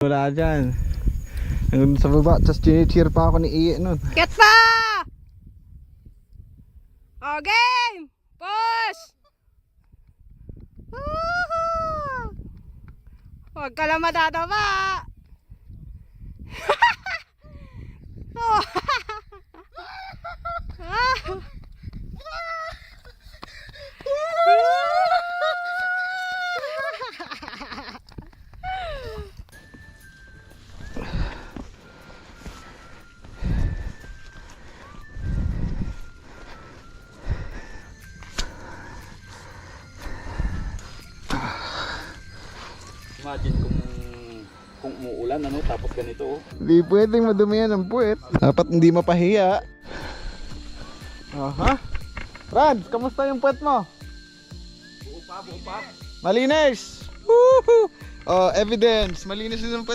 Wala dyan. Nandun sa baba, tapos chinicheer pa ako ni Iye nun. Get pa! O, game! Push! Woohoo! Huwag ka lang matatawa! Oh. Imagine kung umuulan ano tapos ganito oh. Hindi pwedeng madumihan ng puwet. Dapat hindi mapahiya. Aha. Franz, kamusta yung puwet mo? Buo pa. Malinis! Woohoo! Oh, evidence. Malinis din yung puwet.